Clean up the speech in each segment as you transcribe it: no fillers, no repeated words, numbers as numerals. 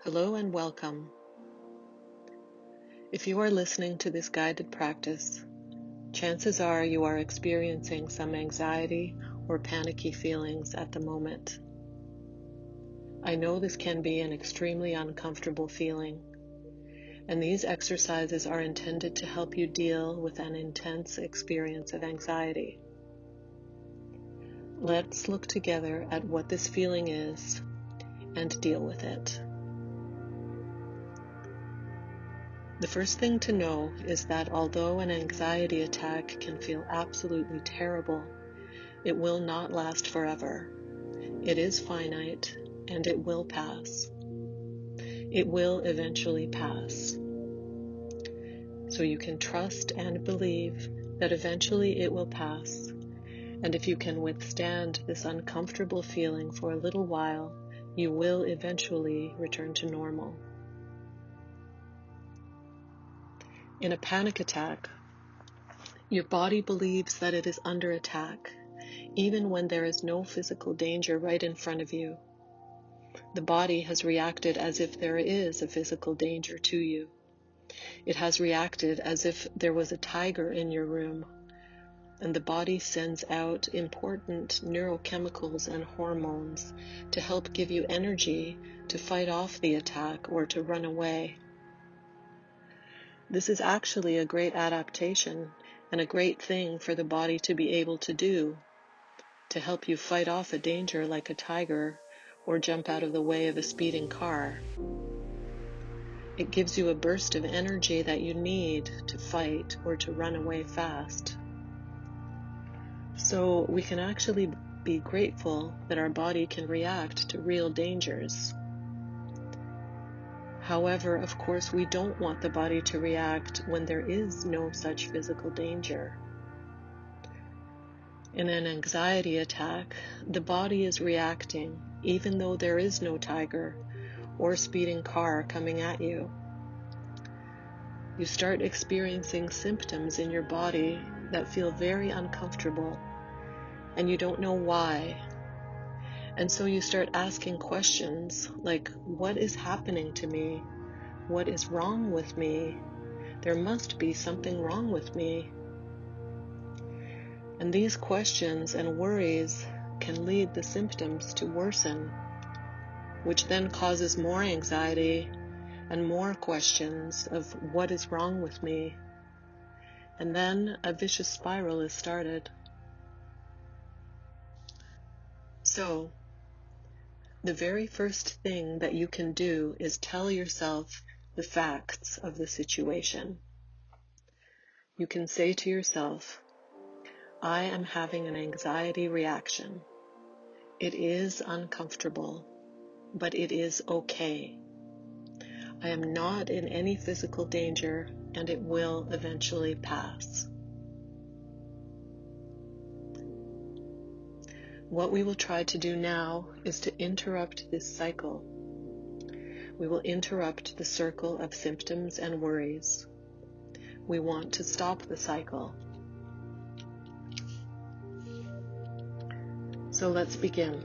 Hello and welcome. If you are listening to this guided practice, chances are you are experiencing some anxiety or panicky feelings at the moment. I know this can be an extremely uncomfortable feeling, and these exercises are intended to help you deal with an intense experience of anxiety. Let's look together at what this feeling is and deal with it. The first thing to know is that although an anxiety attack can feel absolutely terrible, it will not last forever. It is finite and it will pass. It will eventually pass. So you can trust and believe that eventually it will pass. And if you can withstand this uncomfortable feeling for a little while, you will eventually return to normal. In a panic attack, your body believes that it is under attack, even when there is no physical danger right in front of you. The body has reacted as if there is a physical danger to you. It has reacted as if there was a tiger in your room, and the body sends out important neurochemicals and hormones to help give you energy to fight off the attack or to run away. This is actually a great adaptation and a great thing for the body to be able to do, to help you fight off a danger like a tiger or jump out of the way of a speeding car. It gives you a burst of energy that you need to fight or to run away fast. So we can actually be grateful that our body can react to real dangers. However, of course, we don't want the body to react when there is no such physical danger. In an anxiety attack, the body is reacting even though there is no tiger or speeding car coming at you. You start experiencing symptoms in your body that feel very uncomfortable, and you don't know why. And so you start asking questions like, what is happening to me? What is wrong with me? There must be something wrong with me. And these questions and worries can lead the symptoms to worsen, which then causes more anxiety and more questions of what is wrong with me. And then a vicious spiral is started. So, the very first thing that you can do is tell yourself the facts of the situation. You can say to yourself, I am having an anxiety reaction. It is uncomfortable, but it is okay. I am not in any physical danger, and it will eventually pass. What we will try to do now is to interrupt this cycle. We will interrupt the circle of symptoms and worries. We want to stop the cycle. So let's begin.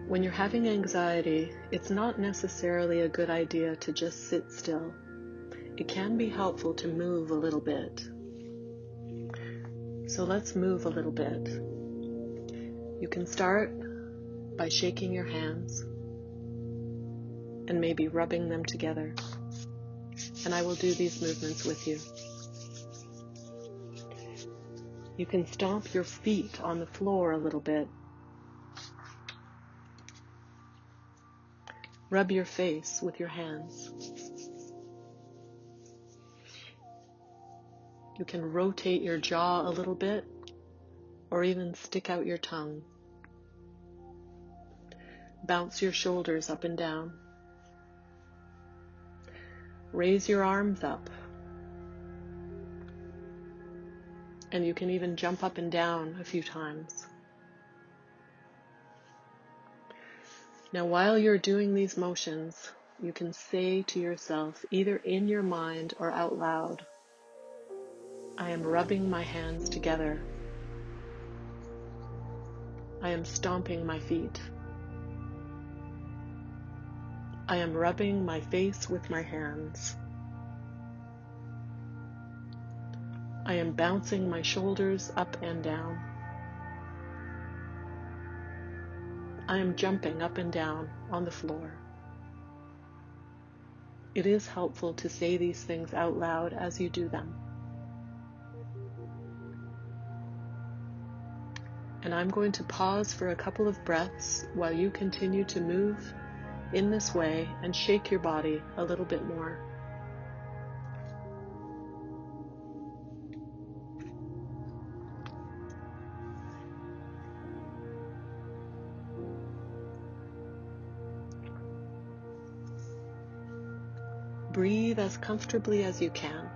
When you're having anxiety, it's not necessarily a good idea to just sit still. It can be helpful to move a little bit. So let's move a little bit. You can start by shaking your hands and maybe rubbing them together. And I will do these movements with you. You can stomp your feet on the floor a little bit. Rub your face with your hands. You can rotate your jaw a little bit, or even stick out your tongue. Bounce your shoulders up and down. Raise your arms up. And you can even jump up and down a few times. Now, while you're doing these motions, you can say to yourself, either in your mind or out loud, I am rubbing my hands together. I am stomping my feet. I am rubbing my face with my hands. I am bouncing my shoulders up and down. I am jumping up and down on the floor. It is helpful to say these things out loud as you do them. And I'm going to pause for a couple of breaths while you continue to move in this way and shake your body a little bit more. Breathe as comfortably as you can.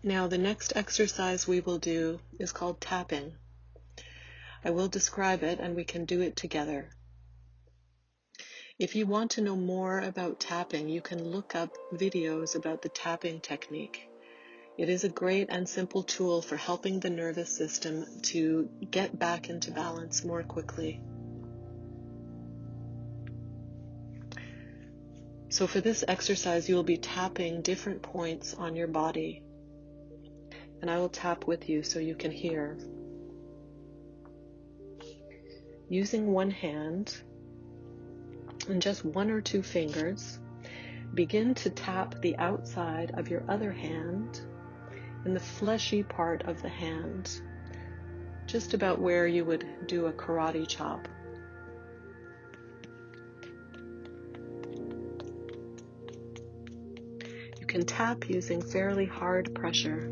Now, the next exercise we will do is called tapping. I will describe it and we can do it together. If you want to know more about tapping, you can look up videos about the tapping technique. It is a great and simple tool for helping the nervous system to get back into balance more quickly. So for this exercise, you will be tapping different points on your body. And I will tap with you so you can hear. Using one hand and just one or two fingers, begin to tap the outside of your other hand in the fleshy part of the hand, just about where you would do a karate chop. You can tap using fairly hard pressure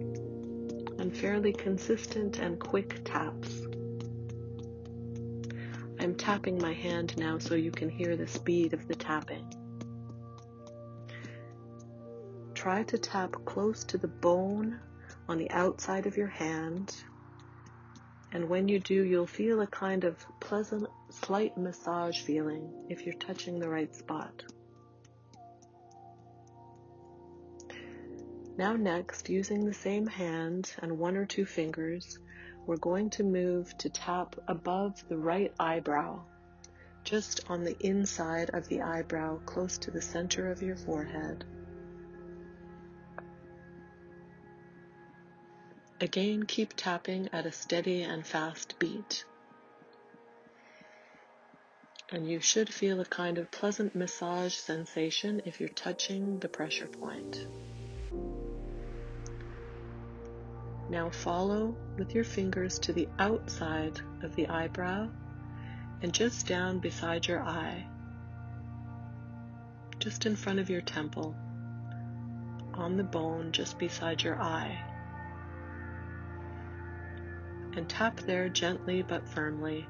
and fairly consistent and quick taps. I'm tapping my hand now so you can hear the speed of the tapping. Try to tap close to the bone on the outside of your hand, and when you do, you'll feel a kind of pleasant, slight massage feeling if you're touching the right spot. Now next, using the same hand and one or two fingers, we're going to move to tap above the right eyebrow, just on the inside of the eyebrow, close to the center of your forehead. Again, keep tapping at a steady and fast beat. And you should feel a kind of pleasant massage sensation if you're touching the pressure point. Now follow with your fingers to the outside of the eyebrow and just down beside your eye, just in front of your temple, on the bone just beside your eye. And tap there gently but firmly.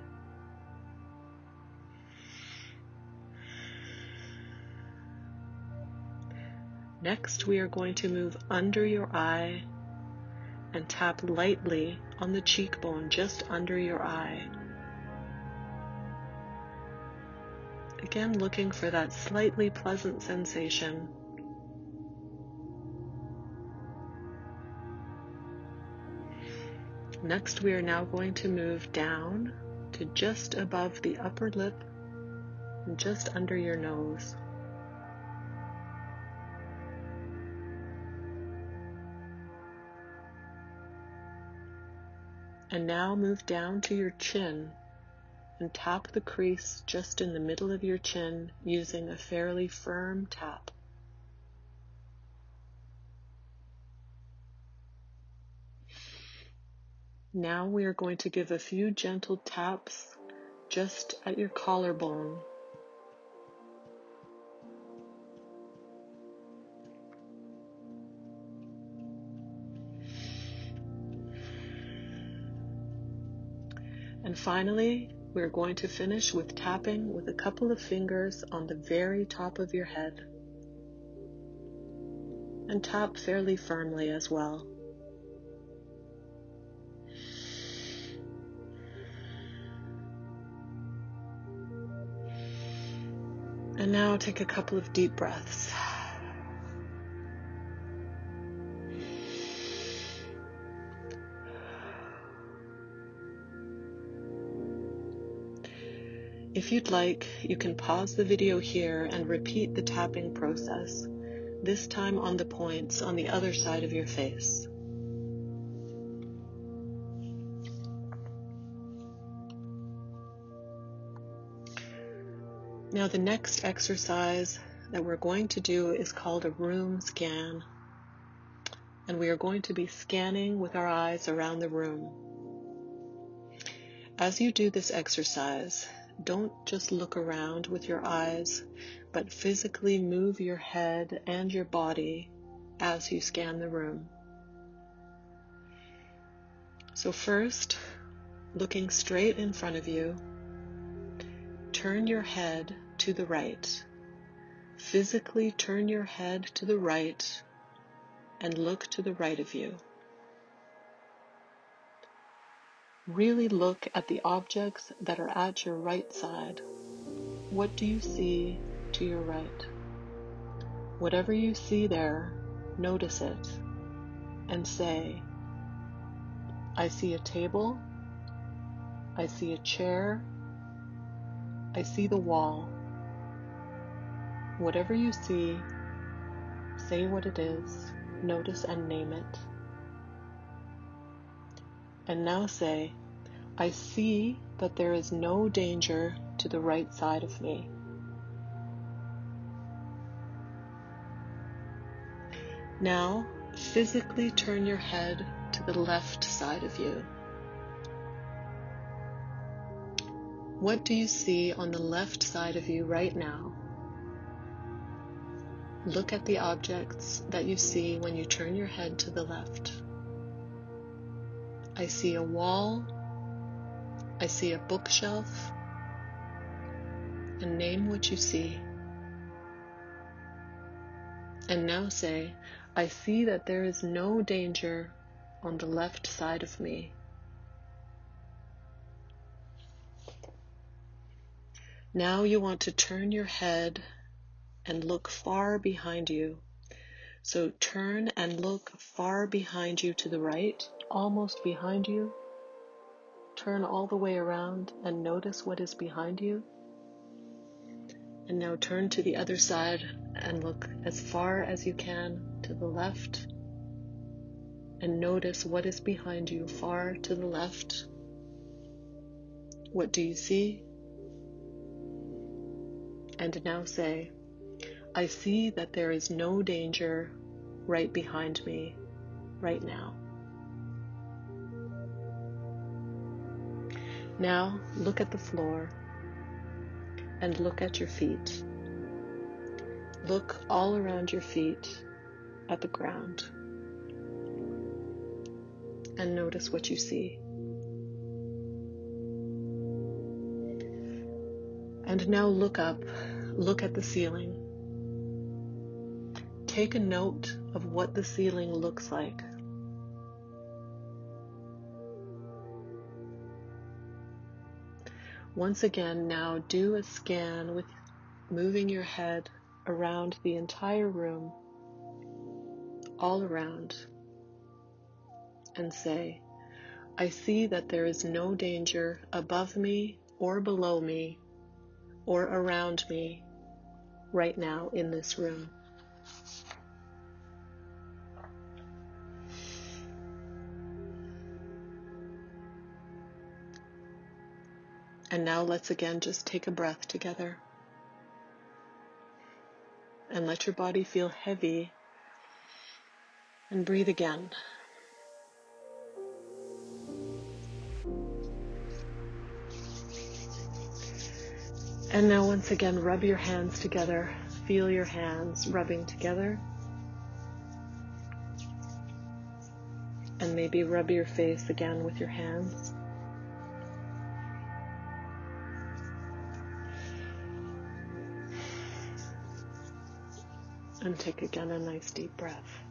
Next, we are going to move under your eye and tap lightly on the cheekbone just under your eye. Again, looking for that slightly pleasant sensation. Next, we are now going to move down to just above the upper lip and just under your nose. And now move down to your chin and tap the crease just in the middle of your chin using a fairly firm tap. Now we are going to give a few gentle taps just at your collarbone. And finally, we're going to finish with tapping with a couple of fingers on the very top of your head. And tap fairly firmly as well. And now take a couple of deep breaths. If you'd like, you can pause the video here and repeat the tapping process, this time on the points on the other side of your face. Now the next exercise that we're going to do is called a room scan, and we are going to be scanning with our eyes around the room. As you do this exercise, don't just look around with your eyes, but physically move your head and your body as you scan the room. So first, looking straight in front of you, turn your head to the right. Physically turn your head to the right and look to the right of you. Really look at the objects that are at your right side. What do you see to your right? Whatever you see there, notice it and say, I see a table, I see a chair, I see the wall. Whatever you see, say what it is, notice and name it. And now say, I see that there is no danger to the right side of me. Now, physically turn your head to the left side of you. What do you see on the left side of you right now? Look at the objects that you see when you turn your head to the left. I see a wall. I see a bookshelf. And name what you see. And now say, I see that there is no danger on the left side of me. Now you want to turn your head and look far behind you. So turn and look far behind you to the right, almost behind you. Turn all the way around and notice what is behind you. And now turn to the other side and look as far as you can to the left. And notice what is behind you far to the left. What do you see? And now say, I see that there is no danger right behind me right now. Now look at the floor and look at your feet. Look all around your feet at the ground and notice what you see. And now look up, look at the ceiling. Take a note of what the ceiling looks like. Once again, now do a scan with moving your head around the entire room, all around, and say, I see that there is no danger above me or below me or around me right now in this room. And now let's again just take a breath together and let your body feel heavy and breathe again. And now once again, rub your hands together. Feel your hands rubbing together. And maybe rub your face again with your hands. And take again a nice deep breath.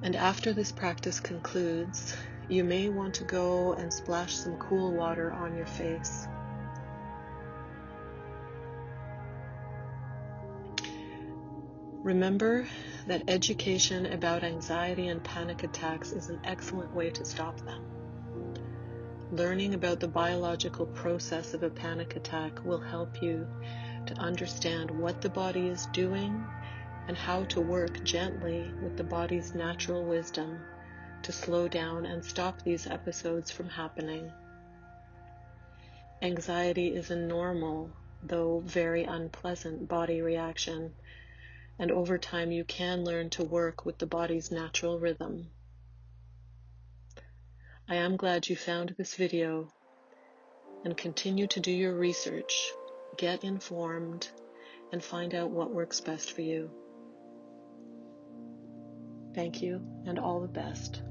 And after this practice concludes, you may want to go and splash some cool water on your face. Remember that education about anxiety and panic attacks is an excellent way to stop them. Learning about the biological process of a panic attack will help you to understand what the body is doing and how to work gently with the body's natural wisdom to slow down and stop these episodes from happening. Anxiety is a normal, though very unpleasant, body reaction, and over time you can learn to work with the body's natural rhythm. I am glad you found this video, and continue to do your research, get informed, and find out what works best for you. Thank you, and all the best.